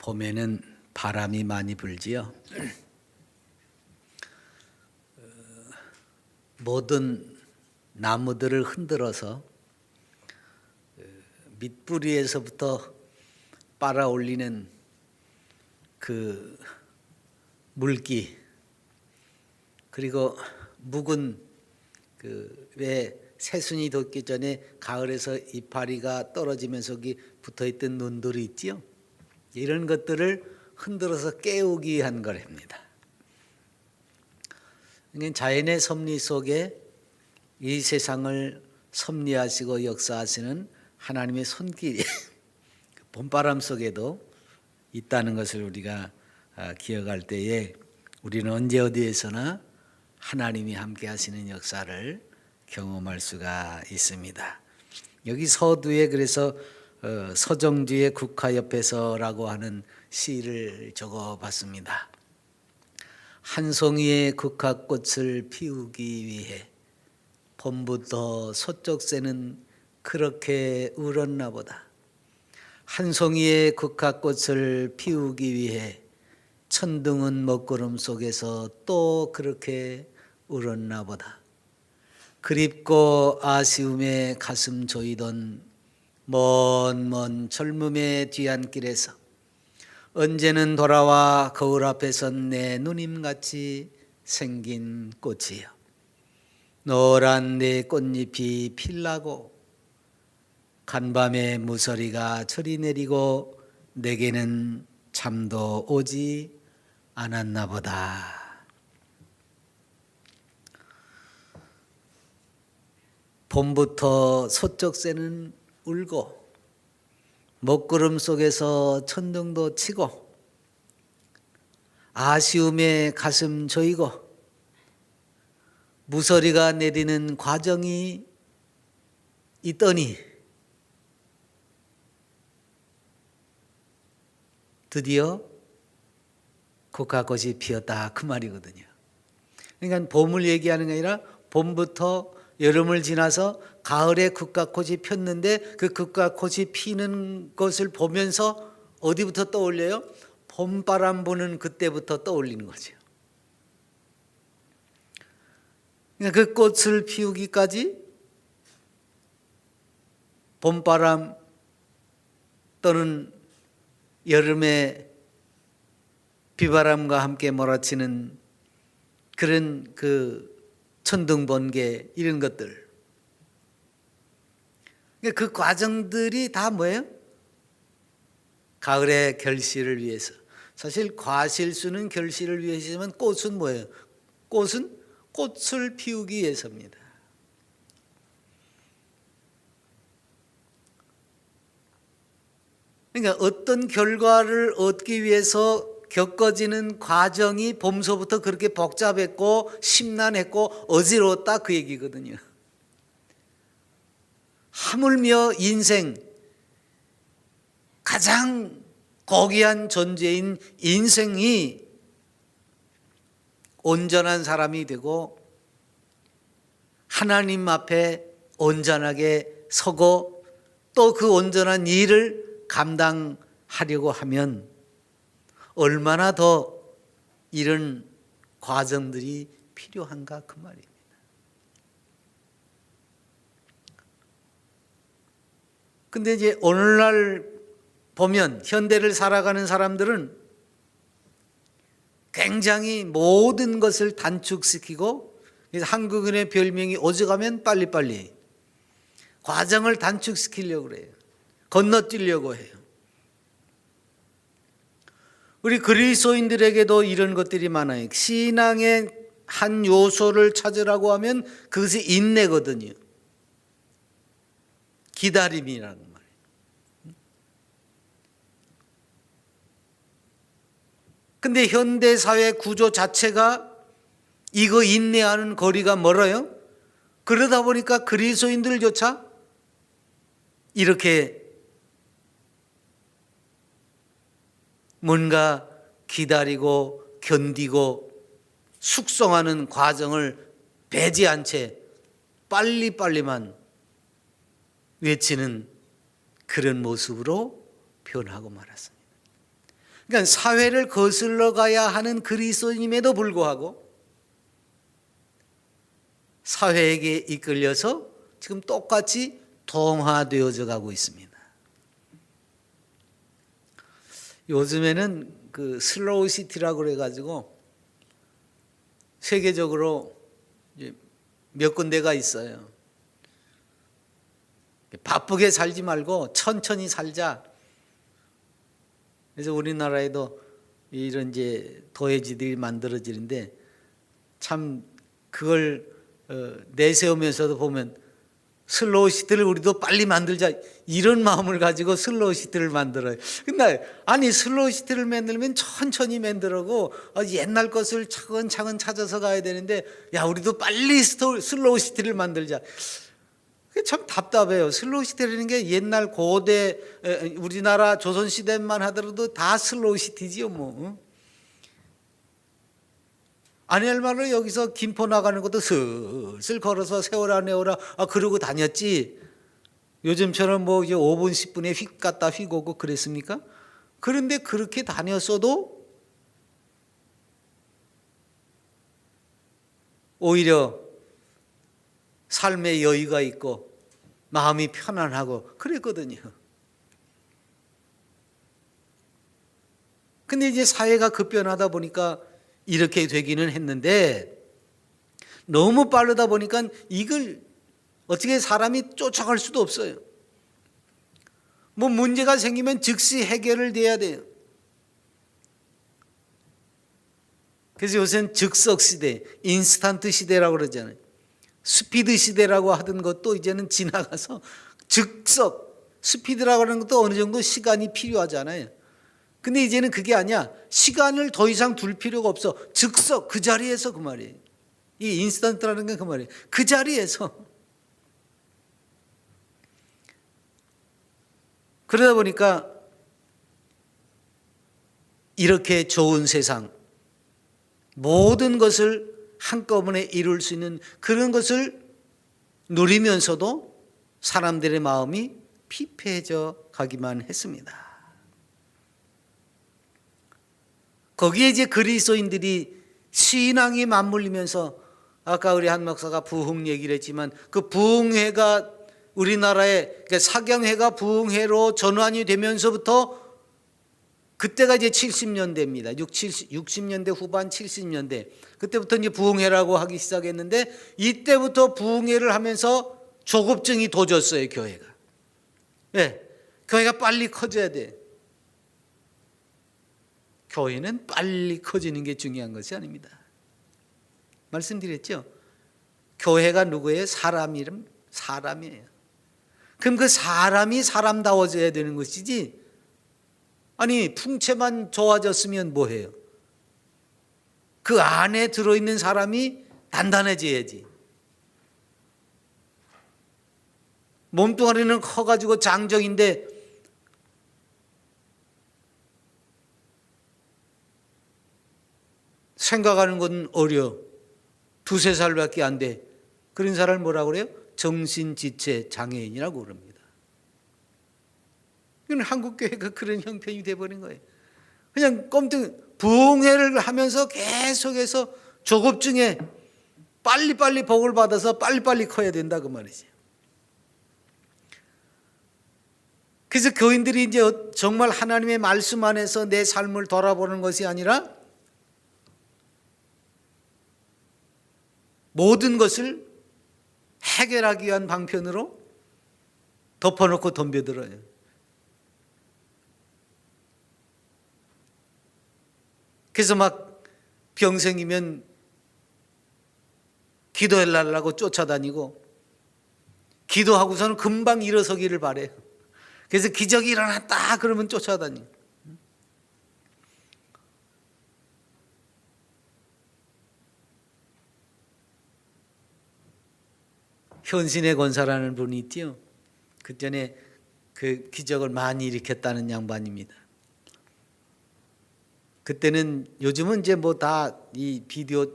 봄에는 바람이 많이 불지요. 모든 나무들을 흔들어서 밑뿌리에서부터 빨아 올리는 그 물기, 그리고 묵은 왜 새순이 돋기 전에 가을에서 이파리가 떨어지면서 여기 붙어있던 눈들이 있지요. 이런 것들을 흔들어서 깨우기 위한 거랍니다. 자연의 섭리 속에 이 세상을 섭리하시고 역사하시는 하나님의 손길이 봄바람 속에도 있다는 것을 우리가 기억할 때에 우리는 언제 어디에서나 하나님이 함께 하시는 역사를 경험할 수가 있습니다. 여기 서두에 그래서 서정주의 국화옆에서라고 하는 시를 적어봤습니다. 한 송이의 국화꽃을 피우기 위해 봄부터 서쪽새는 그렇게 울었나 보다. 한 송이의 국화꽃을 피우기 위해 천둥은 먹구름 속에서 또 그렇게 울었나 보다. 그립고 아쉬움에 가슴 조이던 먼 젊음의 뒤안길에서 언제는 돌아와 거울 앞에 선 내 누님같이 생긴 꽃이여. 노란 내 꽃잎이 필라고 간밤에 무서리가 저리 내리고 내게는 잠도 오지 않았나 보다. 봄부터 서쪽새는 울고 먹구름 속에서 천둥도 치고 아쉬움에 가슴 조이고 무서리가 내리는 과정이 있더니 드디어 국화꽃이 피었다 그 말이거든요. 그러니까 봄을 얘기하는 게 아니라 봄부터 여름을 지나서 가을에 국화꽃이 폈는데 그 국화꽃이 피는 것을 보면서 어디부터 떠올려요? 봄바람 부는 그때부터 떠올리는 거죠. 그러니까 그 꽃을 피우기까지 봄바람 또는 여름의 비바람과 함께 몰아치는 그런 그 천둥 번개 이런 것들, 그 과정들이 다 뭐예요? 가을의 결실을 위해서. 사실 과실수는 결실을 위해서지만 꽃은 뭐예요? 꽃은 꽃을 피우기 위해서입니다. 그러니까 어떤 결과를 얻기 위해서 겪어지는 과정이 봄서부터 그렇게 복잡했고 심란했고 어지러웠다 그 얘기거든요. 하물며 인생 가장 고귀한 존재인 인생이 온전한 사람이 되고 하나님 앞에 온전하게 서고 또 그 온전한 일을 감당하려고 하면 얼마나 더 이런 과정들이 필요한가 그 말입니다. 근데 이제 오늘날 보면 현대를 살아가는 사람들은 굉장히 모든 것을 단축시키고, 그래서 한국인의 별명이 오죽하면 빨리빨리 과정을 단축시키려고 그래요. 건너뛰려고 해요. 우리 그리스도인들에게도 이런 것들이 많아요. 신앙의 한 요소를 찾으라고 하면 그것이 인내거든요. 기다림이라는 말이에요. 근데 현대사회 구조 자체가 이거 인내하는 거리가 멀어요. 그러다 보니까 그리스도인들조차 이렇게 뭔가 기다리고 견디고 숙성하는 과정을 배제한 채 빨리빨리만 외치는 그런 모습으로 변하고 말았습니다. 그러니까 사회를 거슬러 가야 하는 그리스도인임에도 불구하고 사회에게 이끌려서 지금 똑같이 동화되어져 가고 있습니다. 요즘에는 그 슬로우 시티라고 그래가지고 세계적으로 몇 군데가 있어요. 바쁘게 살지 말고 천천히 살자. 그래서 우리나라에도 이런 이제 도회지들이 만들어지는데 참 그걸 내세우면서도 보면 슬로우 시티를 우리도 빨리 만들자 이런 마음을 가지고 슬로우 시티를 만들어요. 근데 아니 슬로우 시티를 만들면 천천히 만들고 옛날 것을 차근차근 찾아서 가야 되는데 야 우리도 빨리 슬로우 시티를 만들자. 그게 참 답답해요. 슬로우 시티라는 게 옛날 고대 우리나라 조선 시대만 하더라도 다 슬로우 시티지요 뭐. 아니 얼마나 여기서 김포 나가는 것도 슬슬 걸어서 세워라 내워라 그러고 다녔지. 요즘처럼 뭐 이제 5분 10분에 휙 갔다 휙 오고 그랬습니까? 그런데 그렇게 다녔어도 오히려 삶의 여유가 있고 마음이 편안하고 그랬거든요. 근데 이제 사회가 급변하다 보니까 이렇게 되기는 했는데 너무 빠르다 보니까 이걸 어떻게 사람이 쫓아갈 수도 없어요. 뭐 문제가 생기면 즉시 해결을 돼야 돼요. 그래서 요새는 즉석 시대, 인스턴트 시대라고 그러잖아요. 스피드 시대라고 하던 것도 이제는 지나가서 즉석, 스피드라고 하는 것도 어느 정도 시간이 필요하잖아요. 근데 이제는 그게 아니야. 시간을 더 이상 둘 필요가 없어. 즉석 그 자리에서 그 말이에요. 이 인스턴트라는 게 그 말이에요. 그 자리에서. 그러다 보니까 이렇게 좋은 세상, 모든 것을 한꺼번에 이룰 수 있는 그런 것을 누리면서도 사람들의 마음이 피폐해져 가기만 했습니다. 거기에 이제 그리스도인들이 신앙이 맞물리면서 아까 우리 한 목사가 부흥 얘기를 했지만 그 부흥회가 우리나라의 그러니까 사경회가 부흥회로 전환이 되면서부터 그때가 이제 70년대입니다. 60년대 후반 70년대. 그때부터 이제 부흥회라고 하기 시작했는데 이때부터 부흥회를 하면서 조급증이 도졌어요, 교회가. 네, 교회가 빨리 커져야 돼. 교회는 빨리 커지는 게 중요한 것이 아닙니다. 말씀드렸죠? 교회가 누구예요? 사람이에요. 그럼 그 사람이 사람다워져야 되는 것이지 아니 풍채만 좋아졌으면 뭐해요? 그 안에 들어있는 사람이 단단해져야지. 몸뚱아리는 커가지고 장정인데 생각하는 건 어려. 2-3살밖에 안 돼. 그런 사람을 뭐라고 그래요? 정신지체 장애인이라고 그럽니다. 이건 한국교회가 그런 형편이 돼버린 거예요. 그냥 부흥회를 하면서 계속해서 조급증에 빨리빨리 복을 받아서 빨리빨리 커야 된다 그 말이지. 그래서 교인들이 이제 정말 하나님의 말씀 안에서 내 삶을 돌아보는 것이 아니라 모든 것을 해결하기 위한 방편으로 덮어놓고 덤벼들어요. 그래서 막 병 생기면 기도해달라고 쫓아다니고 기도하고서는 금방 일어서기를 바래요. 그래서 기적이 일어났다 그러면 쫓아다니고. 현신의 권사라는 분이 있지요. 그 전에 그 기적을 많이 일으켰다는 양반입니다. 그때는 요즘은 이제 뭐 다 이 비디오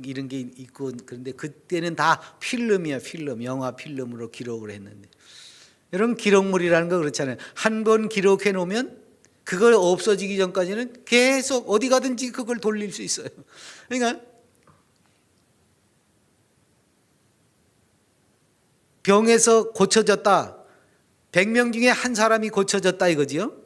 이런 게 있고 그런데 그때는 다 필름이야. 필름, 영화 필름으로 기록을 했는데 여러분 기록물이라는 거 그렇잖아요. 한 번 기록해 놓으면 그걸 없어지기 전까지는 계속 어디 가든지 그걸 돌릴 수 있어요. 그러니까 병에서 고쳐졌다. 100명 중에 한 사람이 고쳐졌다 이거지요.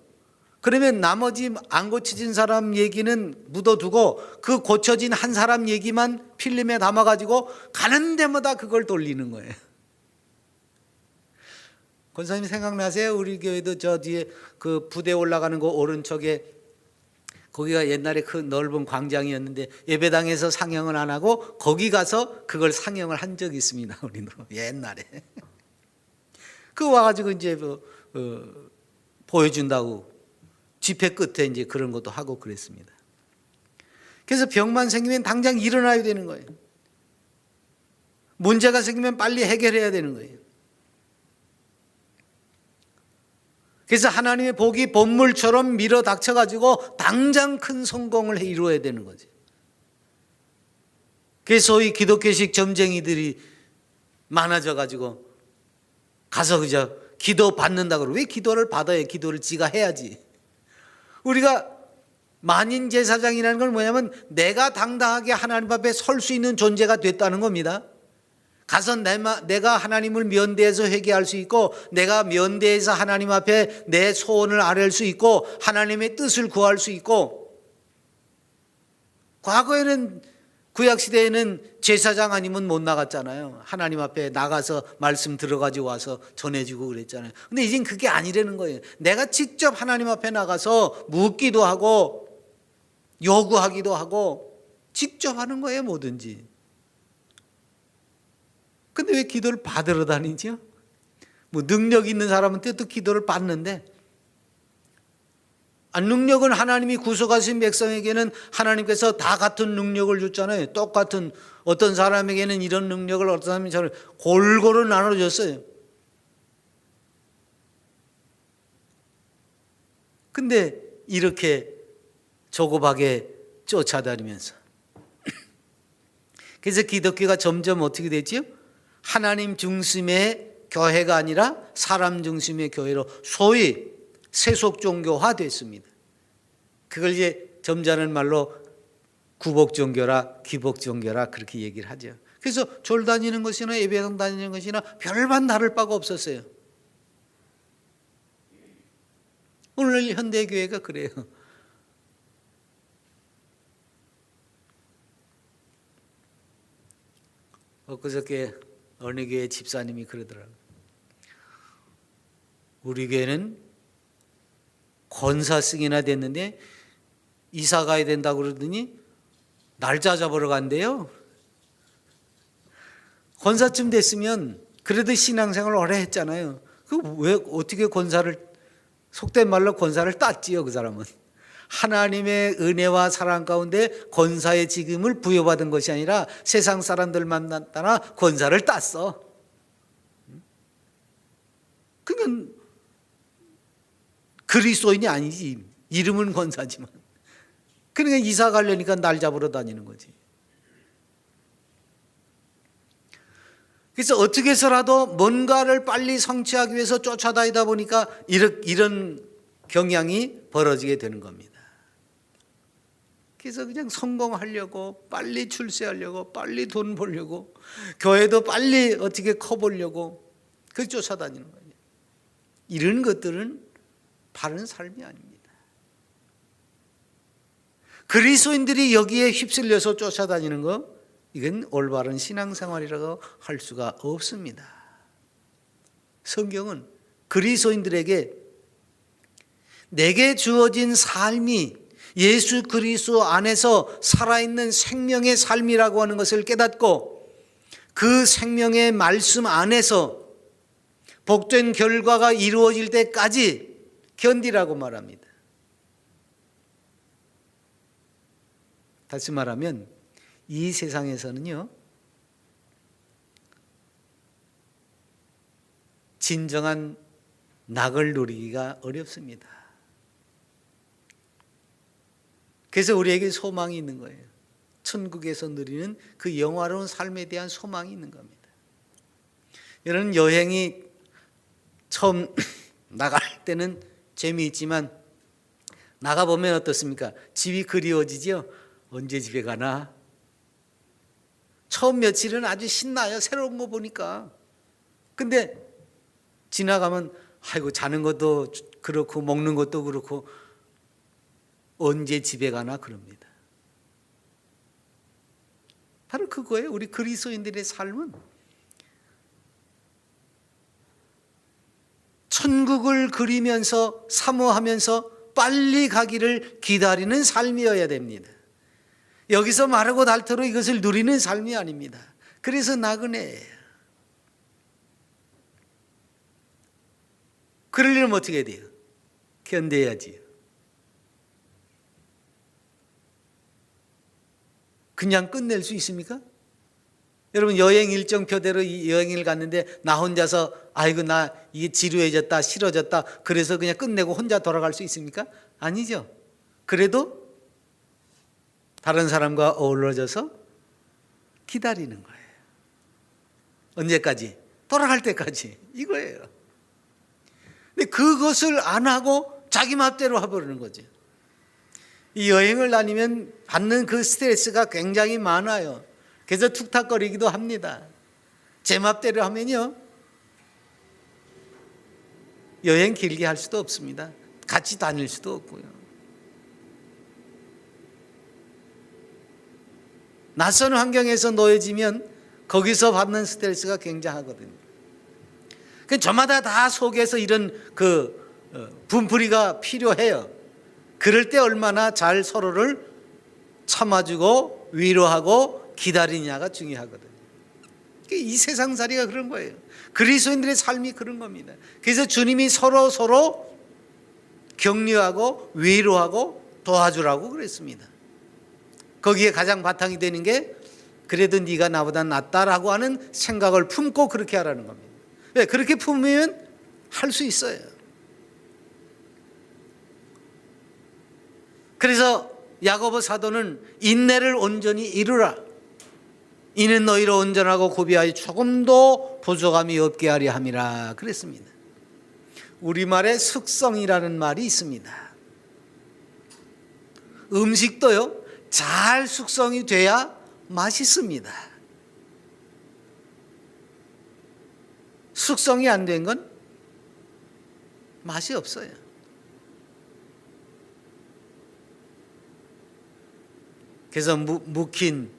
그러면 나머지 안 고쳐진 사람 얘기는 묻어두고 그 고쳐진 한 사람 얘기만 필름에 담아가지고 가는 데마다 그걸 돌리는 거예요. 권사님 생각나세요? 우리 교회도 저 뒤에 그 부대 올라가는 거 오른쪽에 거기가 옛날에 그 넓은 광장이었는데 예배당에서 상영을 안 하고 거기 가서 그걸 상영을 한 적이 있습니다. 우리도 옛날에. 그 와가지고 이제 보여준다고 집회 끝에 이제 그런 것도 하고 그랬습니다. 그래서 병만 생기면 당장 일어나야 되는 거예요. 문제가 생기면 빨리 해결해야 되는 거예요. 그래서 하나님의 복이 본물처럼 밀어 닥쳐가지고 당장 큰 성공을 이루어야 되는 거죠. 그래서 소위 기독교식 점쟁이들이 많아져가지고 가서 그저 기도 받는다 그러고 왜 기도를 받아요? 기도를 지가 해야지. 우리가 만인 제사장이라는 건 뭐냐면 내가 당당하게 하나님 앞에 설 수 있는 존재가 됐다는 겁니다. 가서 내가 하나님을 면대해서 회개할 수 있고 내가 면대해서 하나님 앞에 내 소원을 아뢰을 수 있고 하나님의 뜻을 구할 수 있고, 과거에는 구약시대에는 제사장 아니면 못 나갔잖아요. 하나님 앞에 나가서 말씀 들어가지고 와서 전해주고 그랬잖아요. 근데 이젠 그게 아니라는 거예요. 내가 직접 하나님 앞에 나가서 묻기도 하고 요구하기도 하고 직접 하는 거예요, 뭐든지. 근데 왜 기도를 받으러 다니죠? 뭐 능력 있는 사람한테 또 기도를 받는데, 능력은 하나님이 구속하신 백성에게는 하나님께서 다 같은 능력을 줬잖아요. 똑같은, 어떤 사람에게는 이런 능력을, 어떤 사람이 저를 골고루 나눠줬어요. 근데 이렇게 조급하게 쫓아다니면서 그래서 기독교가 점점 어떻게 됐지요? 하나님 중심의 교회가 아니라 사람 중심의 교회로 소위 세속 종교화 됐습니다. 그걸 이제 점잖은 말로 구복 종교라 기복 종교라 그렇게 얘기를 하죠. 그래서 절 다니는 것이나 예배당 다니는 것이나 별반 다를 바가 없었어요. 오늘 현대교회가 그래요. 엊그저께 어느 교회 집사님이 그러더라고요. 우리 교회는 권사승이나 됐는데 이사 가야 된다고 그러더니 날짜 잡으러 간대요. 권사쯤 됐으면 그래도 신앙생활 오래 했잖아요. 그 왜 어떻게 권사를, 속된 말로 권사를 땄지요, 그 사람은. 하나님의 은혜와 사랑 가운데 권사의 직임을 부여받은 것이 아니라 세상 사람들 만났다나 권사를 땄어. 그러니까 그리스도인이 아니지. 이름은 권사지만. 그러니까 이사 가려니까 날 잡으러 다니는 거지. 그래서 어떻게 해서라도 뭔가를 빨리 성취하기 위해서 쫓아다니다 보니까 이런 경향이 벌어지게 되는 겁니다. 그래서 그냥 성공하려고, 빨리 출세하려고, 빨리 돈 벌려고, 교회도 빨리 어떻게 커보려고 그 쫓아다니는 거예요. 이런 것들은 바른 삶이 아닙니다. 그리스도인들이 여기에 휩쓸려서 쫓아다니는 거, 이건 올바른 신앙생활이라고 할 수가 없습니다. 성경은 그리스도인들에게 내게 주어진 삶이 예수 그리스도 안에서 살아있는 생명의 삶이라고 하는 것을 깨닫고 그 생명의 말씀 안에서 복된 결과가 이루어질 때까지 견디라고 말합니다. 다시 말하면 이 세상에서는요, 진정한 낙을 누리기가 어렵습니다. 그래서 우리에게 소망이 있는 거예요. 천국에서 누리는 그 영화로운 삶에 대한 소망이 있는 겁니다. 여러분, 여행이 처음 나갈 때는 재미있지만 나가보면 어떻습니까? 집이 그리워지죠? 언제 집에 가나? 처음 며칠은 아주 신나요. 새로운 거 보니까. 근데 지나가면 아이고 자는 것도 그렇고 먹는 것도 그렇고 언제 집에 가나 그럽니다. 바로 그거예요. 우리 그리스도인들의 삶은 천국을 그리면서 사모하면서 빨리 가기를 기다리는 삶이어야 됩니다. 여기서 마르고 닳도록 이것을 누리는 삶이 아닙니다. 그래서 나그네예요. 그러려면 어떻게 해야 돼요? 견뎌야지요. 그냥 끝낼 수 있습니까? 여러분 여행 일정표대로 여행을 갔는데 나 혼자서 아이고 나 이게 지루해졌다 싫어졌다 그래서 그냥 끝내고 혼자 돌아갈 수 있습니까? 아니죠. 그래도 다른 사람과 어우러져서 기다리는 거예요. 언제까지? 돌아갈 때까지. 이거예요. 근데 그것을 안 하고 자기 맘대로 해버리는 거죠. 이 여행을 다니면 받는 그 스트레스가 굉장히 많아요. 그래서 툭탁거리기도 합니다. 제 맘대로 하면요 여행 길게 할 수도 없습니다. 같이 다닐 수도 없고요. 낯선 환경에서 놓여지면 거기서 받는 스트레스가 굉장하거든요. 저마다 다 속에서 이런 분풀이가 필요해요. 그럴 때 얼마나 잘 서로를 참아주고 위로하고 기다리냐가 중요하거든요. 이 세상살이가 그런 거예요. 그리스도인들의 삶이 그런 겁니다. 그래서 주님이 서로 격려하고 위로하고 도와주라고 그랬습니다. 거기에 가장 바탕이 되는 게 그래도 네가 나보다 낫다라고 하는 생각을 품고 그렇게 하라는 겁니다. 왜? 그렇게 품으면 할 수 있어요. 그래서 야고보 사도는 인내를 온전히 이루라. 이는 너희로 온전하고 고비하여 조금도 부족함이 없게 하려 함이라 그랬습니다. 우리말에 숙성이라는 말이 있습니다. 음식도요 잘 숙성이 돼야 맛있습니다. 숙성이 안 된 건 맛이 없어요. 그래서 묵힌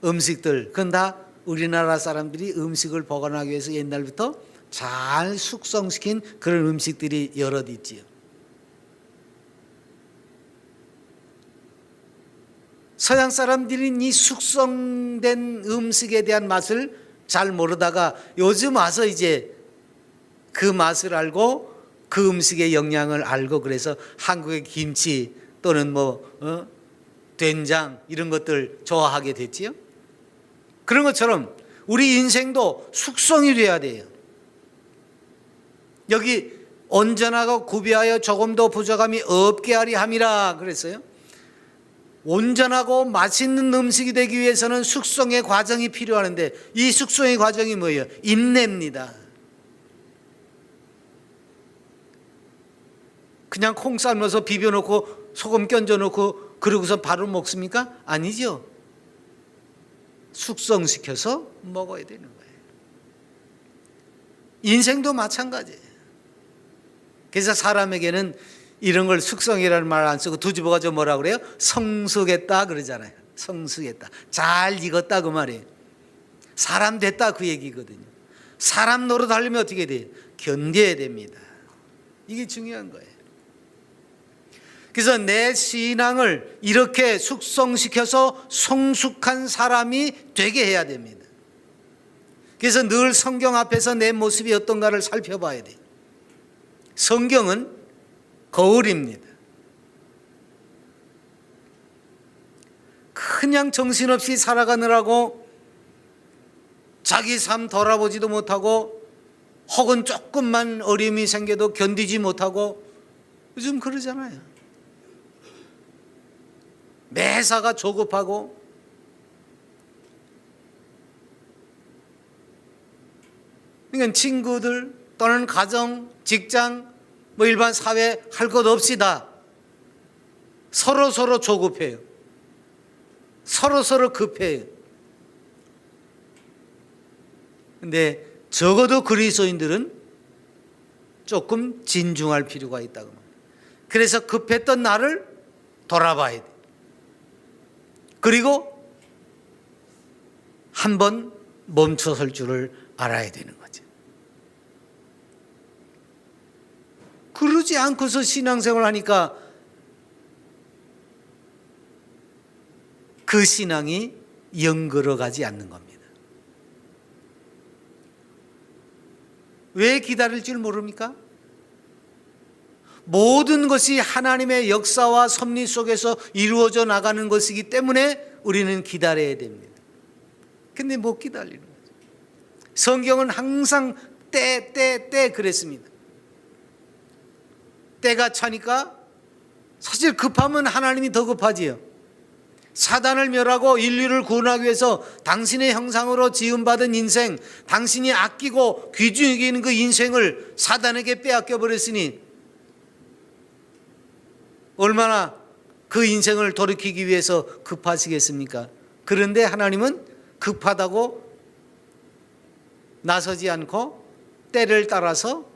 음식들, 그건 다 우리나라 사람들이 음식을 보관하기 위해서 옛날부터 잘 숙성시킨 그런 음식들이 여럿 있지요. 서양 사람들은 이 숙성된 음식에 대한 맛을 잘 모르다가 요즘 와서 이제 그 맛을 알고 그 음식의 영양을 알고 그래서 한국의 김치 또는 된장 이런 것들 좋아하게 됐지요. 그런 것처럼 우리 인생도 숙성이 돼야 돼요. 여기 온전하고 구비하여 조금도 부족함이 없게 하리 함이라 그랬어요. 온전하고 맛있는 음식이 되기 위해서는 숙성의 과정이 필요하는데 이 숙성의 과정이 뭐예요? 인내입니다. 그냥 콩 삶아서 비벼놓고 소금 껴줘놓고 그러고서 바로 먹습니까? 아니죠. 숙성시켜서 먹어야 되는 거예요. 인생도 마찬가지예요. 그래서 사람에게는 이런 걸 숙성이라는 말 안 쓰고 뒤집어가지고 뭐라 그래요? 성숙했다 그러잖아요. 성숙했다. 잘 익었다 그 말이에요. 사람 됐다 그 얘기거든요. 사람 노릇하려면 어떻게 돼요? 견뎌야 됩니다. 이게 중요한 거예요. 그래서 내 신앙을 이렇게 숙성시켜서 성숙한 사람이 되게 해야 됩니다. 그래서 늘 성경 앞에서 내 모습이 어떤가를 살펴봐야 돼요. 성경은 거울입니다. 그냥 정신없이 살아가느라고 자기 삶 돌아보지도 못하고 혹은 조금만 어려움이 생겨도 견디지 못하고 요즘 그러잖아요. 매사가 조급하고 그러니까 친구들 또는 가정, 직장, 일반 사회 할 것 없이 다 서로 조급해요. 서로 급해요. 근데 적어도 그리스도인들은 조금 진중할 필요가 있다고 말해요. 그래서 급했던 나를 돌아봐야 돼. 그리고 한번 멈춰설 줄을 알아야 되는 거죠. 그러지 않고서 신앙생활을 하니까 그 신앙이 영걸어 가지 않는 겁니다. 왜 기다릴 줄 모릅니까? 모든 것이 하나님의 역사와 섭리 속에서 이루어져 나가는 것이기 때문에 우리는 기다려야 됩니다. 근데 못 기다리는 거죠. 성경은 항상 때 그랬습니다. 때가 차니까 사실 급하면 하나님이 더 급하지요. 사단을 멸하고 인류를 구원하기 위해서 당신의 형상으로 지음받은 인생, 당신이 아끼고 귀중히 여기는 그 인생을 사단에게 빼앗겨 버렸으니 얼마나 그 인생을 돌이키기 위해서 급하시겠습니까? 그런데 하나님은 급하다고 나서지 않고 때를 따라서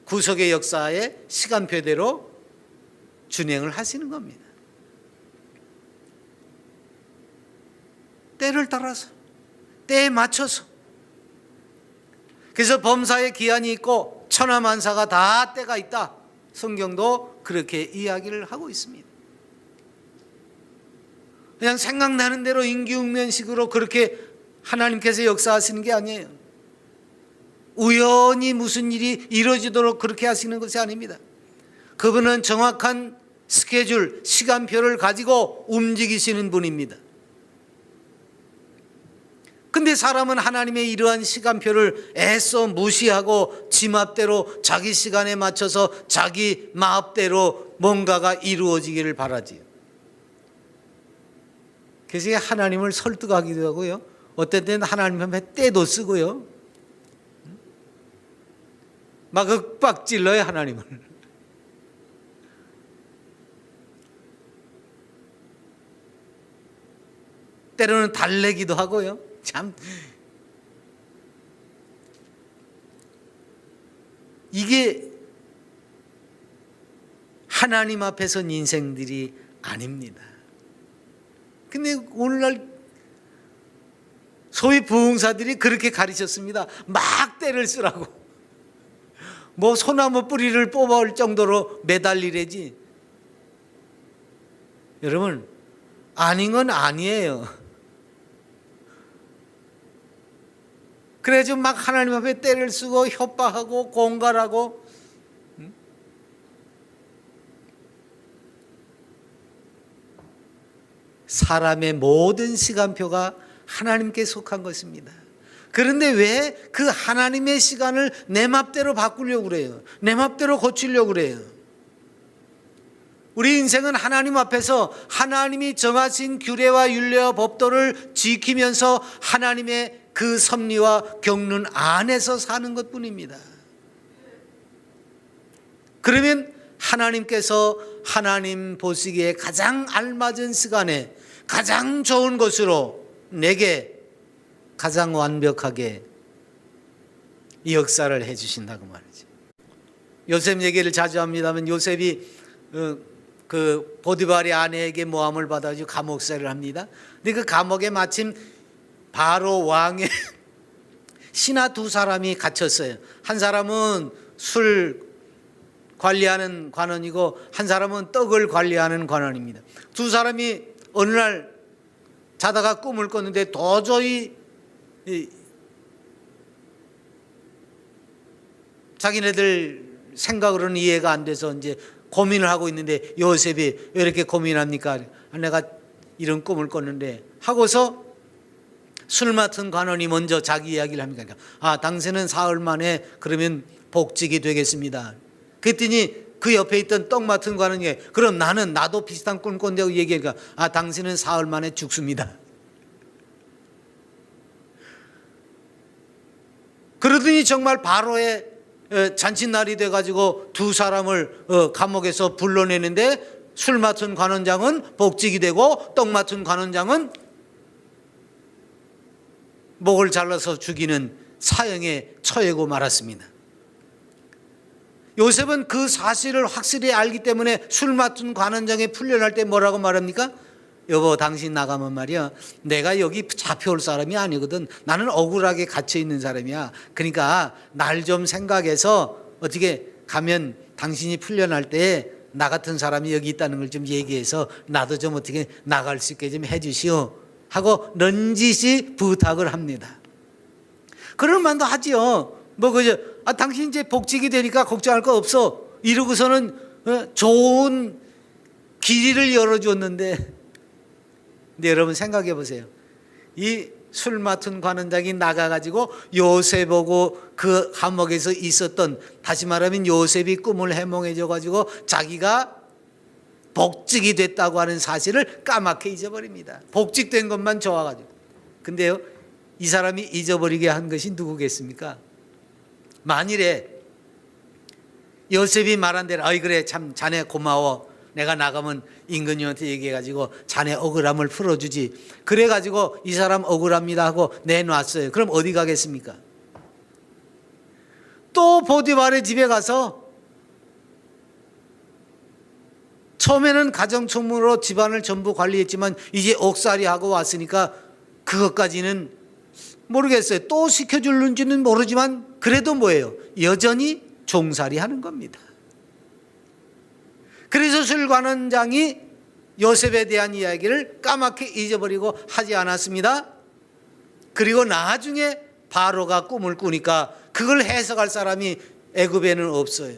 구속의 역사의 시간표대로 준행을 하시는 겁니다. 때를 따라서, 때에 맞춰서. 그래서 범사에 기한이 있고 천하만사가 다 때가 있다. 성경도 그렇게 이야기를 하고 있습니다. 그냥 생각나는 대로 임기응변식으로 그렇게 하나님께서 역사하시는 게 아니에요. 우연히 무슨 일이 이루어지도록 그렇게 하시는 것이 아닙니다. 그분은 정확한 스케줄, 시간표를 가지고 움직이시는 분입니다. 근데 사람은 하나님의 이러한 시간표를 애써 무시하고 지 맘대로 자기 시간에 맞춰서 자기 마음대로 뭔가가 이루어지기를 바라지요. 그래서 하나님을 설득하기도 하고요. 어떤 때는 하나님 앞에 때도 쓰고요. 막 윽박질러요, 하나님을. 때로는 달래기도 하고요. 참, 이게 하나님 앞에 선 인생들이 아닙니다. 근데 오늘날 소위 부흥사들이 그렇게 가르쳤습니다. 막 때를 쓰라고. 뭐 소나무 뿌리를 뽑아올 정도로 매달리래지. 여러분, 아닌 건 아니에요. 그래서 막 하나님 앞에 때를 쓰고 협박하고 공갈하고, 사람의 모든 시간표가 하나님께 속한 것입니다. 그런데 왜 그 하나님의 시간을 내 맘대로 바꾸려고 그래요? 내 맘대로 고치려고 그래요? 우리 인생은 하나님 앞에서 하나님이 정하신 규례와 율례와 법도를 지키면서 하나님의 그 섭리와 경륜 안에서 사는 것뿐입니다. 그러면 하나님께서 하나님 보시기에 가장 알맞은 시간에 가장 좋은 것으로 내게 가장 완벽하게 이 역사를 해주신다고 말이죠. 요셉 얘기를 자주 합니다만, 요셉이 그 보디발의 아내에게 모함을 받아가지고 감옥살이를 합니다. 근데 그 감옥에 마침 바로 왕의 신하 두 사람이 갇혔어요. 한 사람은 술 관리하는 관원이고 한 사람은 떡을 관리하는 관원입니다. 두 사람이 어느 날 자다가 꿈을 꿨는데 도저히 자기네들 생각으로는 이해가 안 돼서 이제 고민을 하고 있는데, 요셉이 왜 이렇게 고민합니까? 내가 이런 꿈을 꿨는데 하고서 술 맡은 관원이 먼저 자기 이야기를 합니다. 당신은 사흘 만에 그러면 복직이 되겠습니다. 그랬더니 그 옆에 있던 떡 맡은 관원이, 그럼 나도 비슷한 꿈 꿨는데 얘기하니까, 당신은 사흘 만에 죽습니다. 그러더니 정말 바로의 잔칫날이 돼가지고 두 사람을 감옥에서 불러내는데 술 맡은 관원장은 복직이 되고 떡 맡은 관원장은 목을 잘라서 죽이는 사형에 처해고 말았습니다. 요셉은 그 사실을 확실히 알기 때문에 술 맡은 관원장에 풀려날 때 뭐라고 말합니까? 여보, 당신 나가면 말이야, 내가 여기 잡혀올 사람이 아니거든. 나는 억울하게 갇혀 있는 사람이야. 그러니까 날 좀 생각해서 어떻게 가면 당신이 풀려날 때 나 같은 사람이 여기 있다는 걸 좀 얘기해서 나도 좀 어떻게 나갈 수 있게 좀 해주시오 하고 넌지시 부탁을 합니다. 그럴 만도 하지요. 뭐 그저 당신 이제 복직이 되니까 걱정할 거 없어 이러고서는 좋은 길이를 열어줬는데, 근데 여러분 생각해 보세요. 이 술 맡은 관원장이 나가가지고 요셉하고 그 감옥에서 있었던, 다시 말하면 요셉이 꿈을 해몽해줘가지고 자기가 복직이 됐다고 하는 사실을 까맣게 잊어버립니다. 복직된 것만 좋아가지고. 근데요, 이 사람이 잊어버리게 한 것이 누구겠습니까? 만일에 요셉이 말한 대로 어이 그래 참 자네 고마워, 내가 나가면 임금님한테 얘기해가지고 자네 억울함을 풀어주지, 그래가지고 이 사람 억울합니다 하고 내놨어요. 그럼 어디 가겠습니까? 또 보디발의 집에 가서 처음에는 가정총무로 집안을 전부 관리했지만 이제 옥살이 하고 왔으니까 그것까지는 모르겠어요. 또 시켜줄는지는 모르지만 그래도 뭐예요? 여전히 종살이 하는 겁니다. 그래서 술관원장이 요셉에 대한 이야기를 까맣게 잊어버리고 하지 않았습니다. 그리고 나중에 바로가 꿈을 꾸니까 그걸 해석할 사람이 애굽에는 없어요.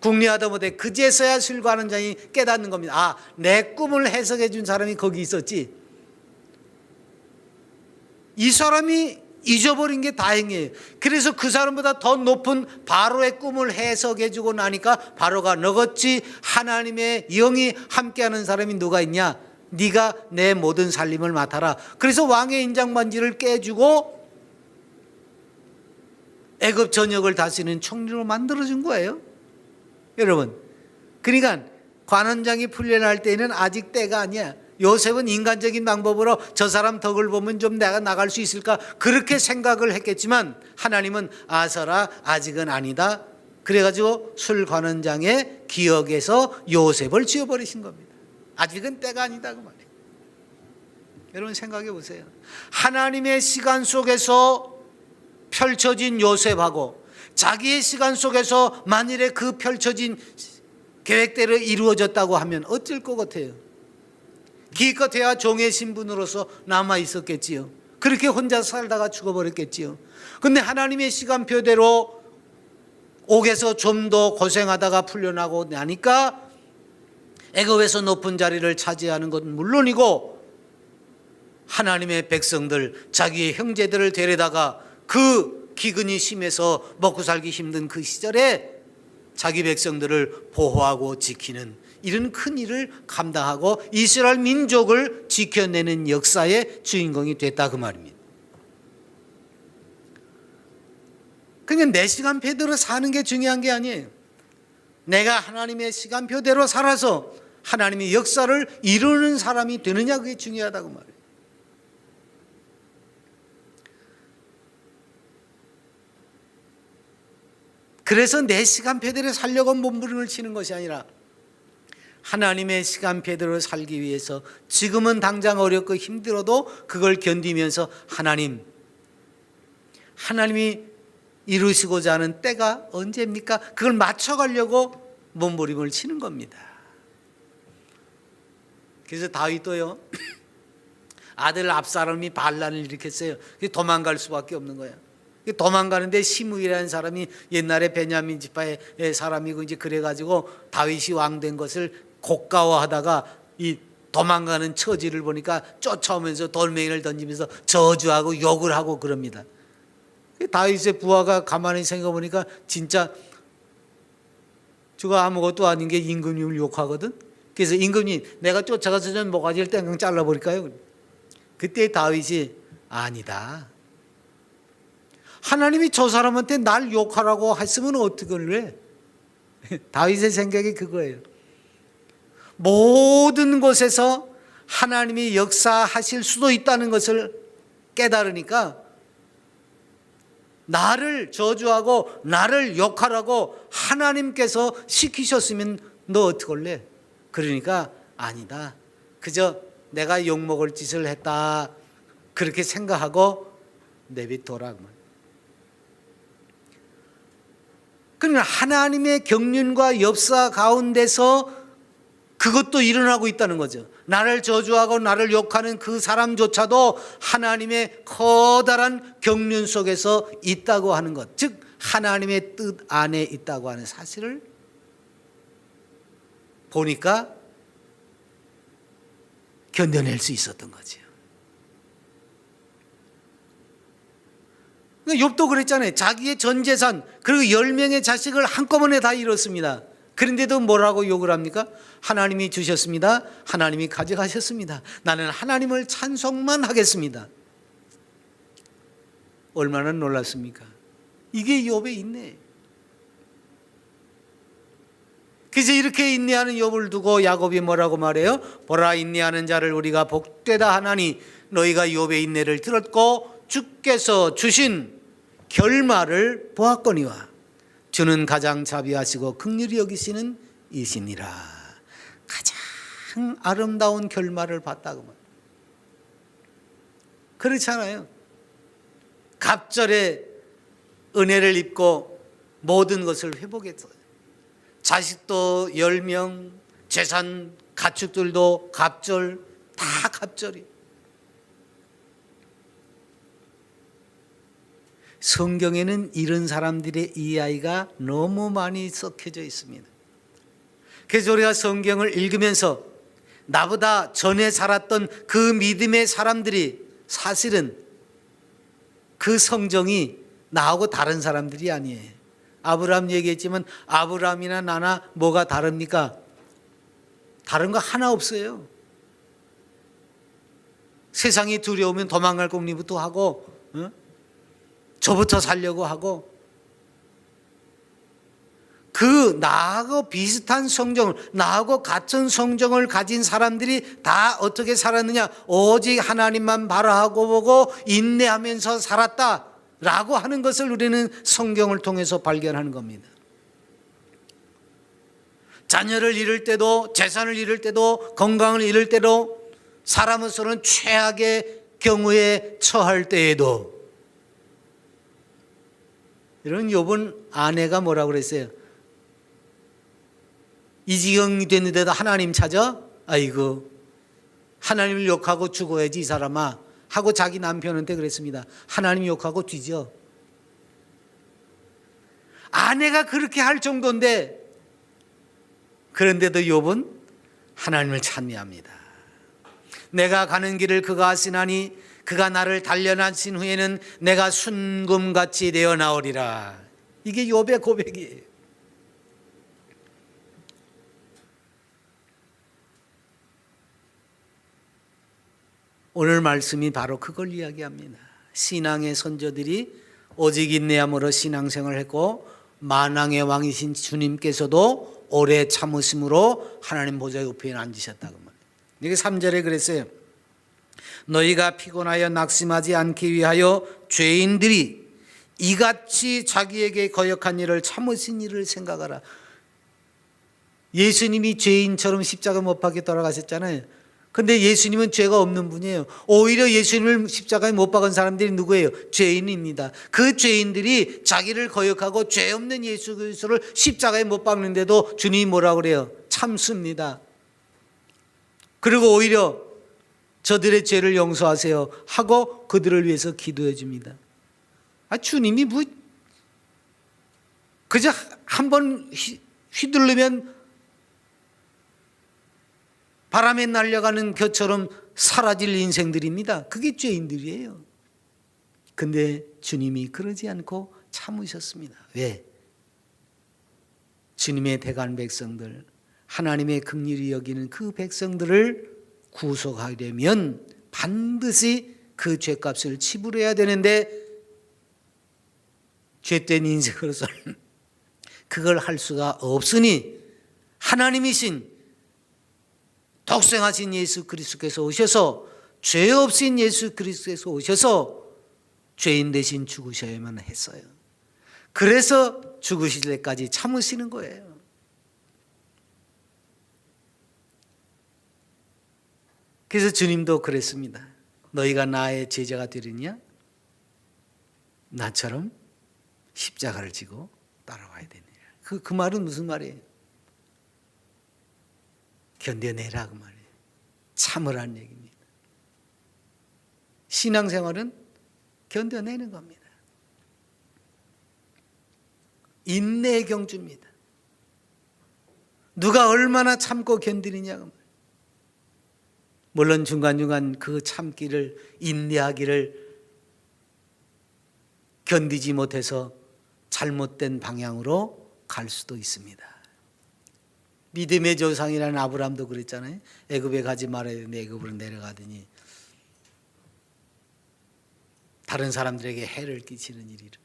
궁리하다 못해 그제서야 술관원장이 깨닫는 겁니다. 아, 내 꿈을 해석해 준 사람이 거기 있었지. 이 사람이 잊어버린 게 다행이에요. 그래서 그 사람보다 더 높은 바로의 꿈을 해석해 주고 나니까 바로가 너같이 하나님의 영이 함께하는 사람이 누가 있냐? 네가 내 모든 살림을 맡아라. 그래서 왕의 인장반지를 깨주고 애굽 전역을 다스리는 총리로 만들어준 거예요. 여러분, 그러니까 관원장이 풀려날 때는 아직 때가 아니야. 요셉은 인간적인 방법으로 저 사람 덕을 보면 좀 내가 나갈 수 있을까 그렇게 생각을 했겠지만 하나님은 아서라 아직은 아니다. 그래가지고 술관원장의 기억에서 요셉을 지워버리신 겁니다. 아직은 때가 아니다 그 말이에요. 여러분 생각해 보세요. 하나님의 시간 속에서 펼쳐진 요셉하고 자기의 시간 속에서 만일에 그 펼쳐진 계획대로 이루어졌다고 하면 어쩔 것 같아요? 기껏해야 종의 신분으로서 남아 있었겠지요. 그렇게 혼자 살다가 죽어버렸겠지요. 근데 하나님의 시간표대로 옥에서 좀 더 고생하다가 풀려나고 나니까 애굽에서 높은 자리를 차지하는 것은 물론이고 하나님의 백성들, 자기의 형제들을 데려다가 그 기근이 심해서 먹고 살기 힘든 그 시절에 자기 백성들을 보호하고 지키는 이런 큰 일을 감당하고 이스라엘 민족을 지켜내는 역사의 주인공이 됐다 그 말입니다. 그러니까 내 시간표대로 사는 게 중요한 게 아니에요. 내가 하나님의 시간표대로 살아서 하나님의 역사를 이루는 사람이 되느냐, 그게 중요하다고 말해요. 그래서 내 시간표대로 살려고 몸부림을 치는 것이 아니라 하나님의 시간표대로 살기 위해서 지금은 당장 어렵고 힘들어도 그걸 견디면서 하나님이 이루시고자 하는 때가 언제입니까? 그걸 맞춰가려고 몸부림을 치는 겁니다. 그래서 다윗도요, 아들 압살롬이 반란을 일으켰어요. 도망갈 수밖에 없는 거예요. 도망가는데 시므이라는 사람이 옛날에 베냐민 지파의 사람이고 이제 그래가지고 다윗이 왕된 것을 고가워하다가 이 도망가는 처지를 보니까 쫓아오면서 돌멩이를 던지면서 저주하고 욕을 하고 그럽니다. 다윗의 부하가 가만히 생각해보니까 진짜 저거 아무것도 아닌 게 임금님을 욕하거든. 그래서 임금님, 내가 쫓아가서 전 모가지를 땡강 잘라버릴까요? 그때 다윗이 아니다. 하나님이 저 사람한테 날 욕하라고 했으면 어떻게 그래? 다윗의 생각이 그거예요. 모든 곳에서 하나님이 역사하실 수도 있다는 것을 깨달으니까 나를 저주하고 나를 욕하라고 하나님께서 시키셨으면 너 어떡할래? 그러니까 아니다. 그저 내가 욕먹을 짓을 했다. 그렇게 생각하고 내비둬라. 그러니까 하나님의 경륜과 역사 가운데서 그것도 일어나고 있다는 거죠. 나를 저주하고 나를 욕하는 그 사람조차도 하나님의 커다란 경륜 속에서 있다고 하는 것, 즉 하나님의 뜻 안에 있다고 하는 사실을 보니까 견뎌낼 수 있었던 거죠. 욥도 그랬잖아요. 자기의 전 재산 그리고 10명의 자식을 한꺼번에 다 잃었습니다. 그런데도 뭐라고 욕을 합니까? 하나님이 주셨습니다. 하나님이 가져가셨습니다. 나는 하나님을 찬송만 하겠습니다. 얼마나 놀랐습니까? 이게 욥의 인내. 그래서 이렇게 인내하는 욥을 두고 야곱이 뭐라고 말해요? 보라, 인내하는 자를 우리가 복되다 하나니 너희가 욥의 인내를 들었고 주께서 주신 결말을 보았거니와 주는 가장 자비하시고 긍휼히 여기시는 이시니라. 가장 아름다운 결말을 봤다고. 그렇잖아요. 갑절에 은혜를 입고 모든 것을 회복했어요. 자식도 10명, 재산 가축들도 갑절, 다 갑절이에요. 성경에는 이런 사람들의 이야기가 너무 많이 섞여져 있습니다. 그래서 우리가 성경을 읽으면서 나보다 전에 살았던 그 믿음의 사람들이 사실은 그 성정이 나하고 다른 사람들이 아니에요. 아브라함 얘기했지만 아브라함이나 나나 뭐가 다릅니까? 다른 거 하나 없어요. 세상이 두려우면 도망갈 궁리부터 하고 저부터 살려고 하고, 그 나하고 비슷한 성정을, 나하고 같은 성정을 가진 사람들이 다 어떻게 살았느냐? 오직 하나님만 바라하고 보고 인내하면서 살았다라고 하는 것을 우리는 성경을 통해서 발견하는 겁니다. 자녀를 잃을 때도, 재산을 잃을 때도, 건강을 잃을 때도, 사람으로서는 최악의 경우에 처할 때에도, 이런 욥은 아내가 뭐라고 그랬어요? 이 지경이 됐는데도 하나님 찾아? 아이고, 하나님을 욕하고 죽어야지 이 사람아 하고 자기 남편한테 그랬습니다. 하나님 욕하고 뒤져. 아내가 그렇게 할 정도인데, 그런데도 욥은 하나님을 찬미합니다. 내가 가는 길을 그가 아시나니 그가 나를 단련하신 후에는 내가 순금같이 되어 나오리라. 이게 욥의 고백이에요. 오늘 말씀이 바로 그걸 이야기합니다. 신앙의 선조들이 오직 인내함으로 신앙생활을 했고 만왕의 왕이신 주님께서도 오래 참으심으로 하나님 보좌 옆에 앉으셨다고 말해요. 이게 3절에 그랬어요. 너희가 피곤하여 낙심하지 않기 위하여 죄인들이 이같이 자기에게 거역한 일을 참으신 일을 생각하라. 예수님이 죄인처럼 십자가 못 박혀 돌아가셨잖아요. 근데 예수님은 죄가 없는 분이에요. 오히려 예수님을 십자가에 못 박은 사람들이 누구예요? 죄인입니다. 그 죄인들이 자기를 거역하고 죄 없는 예수 그리스도를 십자가에 못 박는데도 주님이 뭐라고 그래요? 참습니다. 그리고 오히려 저들의 죄를 용서하세요 하고 그들을 위해서 기도해 줍니다. 주님이 뭐 그저 한번 휘둘르면 바람에 날려가는 겨처럼 사라질 인생들입니다. 그게 죄인들이에요. 근데 주님이 그러지 않고 참으셨습니다. 왜? 주님의 대간 백성들, 하나님의 긍휼히 여기는 그 백성들을 구속하려면 반드시 그 죄값을 치불해야 되는데 죄된 인생으로서는 그걸 할 수가 없으니 하나님이신 독생하신 예수 그리스도께서 오셔서, 죄 없인 예수 그리스도께서 오셔서 죄인 대신 죽으셔야만 했어요. 그래서 죽으실 때까지 참으시는 거예요. 그래서 주님도 그랬습니다. 너희가 나의 제자가 되리냐? 나처럼 십자가를 지고 따라와야 되느냐. 그 말은 무슨 말이에요? 견뎌내라 그 말이에요. 참으라는 얘기입니다. 신앙생활은 견뎌내는 겁니다. 인내의 경주입니다. 누가 얼마나 참고 견디느냐 그 말이에요. 물론 중간중간 그 참기를, 인내하기를 견디지 못해서 잘못된 방향으로 갈 수도 있습니다. 믿음의 조상이라는 아브라함도 그랬잖아요. 애굽에 가지 말아야 되는데 애굽으로 내려가더니 다른 사람들에게 해를 끼치는 일이로.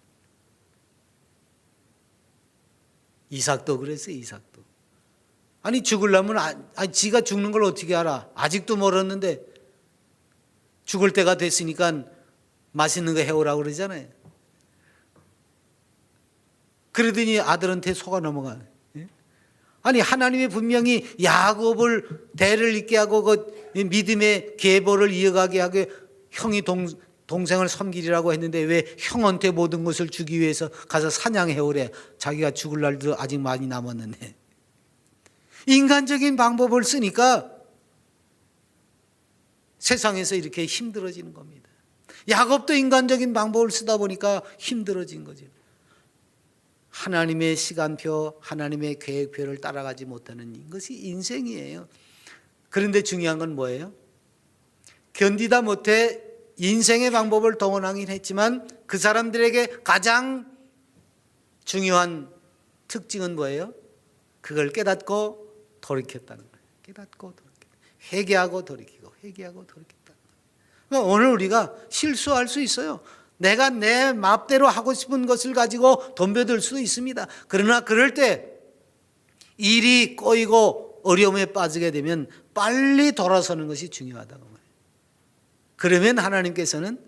이삭도 그랬어요. 이삭도. 아니 죽으려면 지가 죽는 걸 어떻게 알아? 아직도 멀었는데 죽을 때가 됐으니까 맛있는 거 해오라고 그러잖아요. 그러더니 아들한테 속아 넘어가. 아니 하나님이 분명히 야곱을 대를 잇게 하고 그 믿음의 계보를 이어가게 하게 형이 동생을 섬기리라고 했는데 왜 형한테 모든 것을 주기 위해서 가서 사냥해 오래. 자기가 죽을 날도 아직 많이 남았는데. 인간적인 방법을 쓰니까 세상에서 이렇게 힘들어지는 겁니다. 야곱도 인간적인 방법을 쓰다 보니까 힘들어진 거죠. 하나님의 시간표, 하나님의 계획표를 따라가지 못하는 것이 인생이에요. 그런데 중요한 건 뭐예요? 견디다 못해 인생의 방법을 동원하긴 했지만 그 사람들에게 가장 중요한 특징은 뭐예요? 그걸 깨닫고 돌이켰다는 거예요. 깨닫고 돌이켰다. 회개하고 돌이키고 회개하고 돌이켰다. 그러니까 오늘 우리가 실수할 수 있어요. 내가 내 맘대로 하고 싶은 것을 가지고 덤벼들 수도 있습니다. 그러나 그럴 때 일이 꼬이고 어려움에 빠지게 되면 빨리 돌아서는 것이 중요하다고 말해요. 그러면 하나님께서는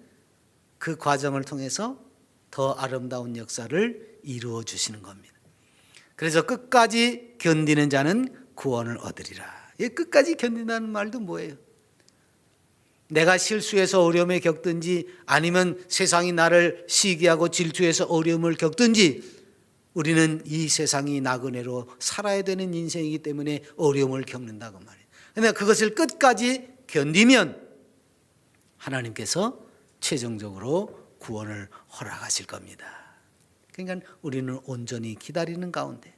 그 과정을 통해서 더 아름다운 역사를 이루어 주시는 겁니다. 그래서 끝까지 견디는 자는 구원을 얻으리라. 이 끝까지 견딘다는 말도 뭐예요? 내가 실수해서 어려움을 겪든지 아니면 세상이 나를 시기하고 질투해서 어려움을 겪든지 우리는 이 세상이 나그네로 살아야 되는 인생이기 때문에 어려움을 겪는다고 말해요. 그런데 그것을 끝까지 견디면 하나님께서 최종적으로 구원을 허락하실 겁니다. 그러니까 우리는 온전히 기다리는 가운데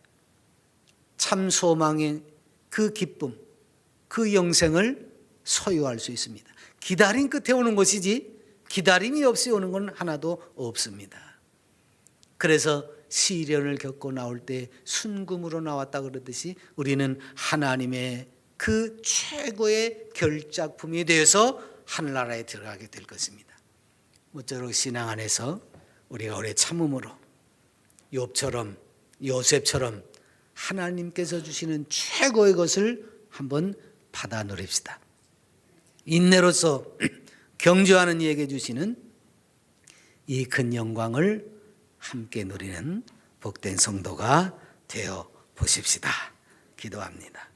참 소망의 그 기쁨, 그 영생을 소유할 수 있습니다. 기다림 끝에 오는 것이지 기다림이 없이 오는 건 하나도 없습니다. 그래서 시련을 겪고 나올 때 순금으로 나왔다 그러듯이 우리는 하나님의 그 최고의 결작품이 되어서 하늘나라에 들어가게 될 것입니다. 모쪼록 신앙 안에서 우리가 오래 참음으로 욥처럼 요셉처럼 하나님께서 주시는 최고의 것을 한번 받아 누립시다. 인내로서 경주하는 이에게 주시는 이 큰 영광을 함께 누리는 복된 성도가 되어 보십시다. 기도합니다.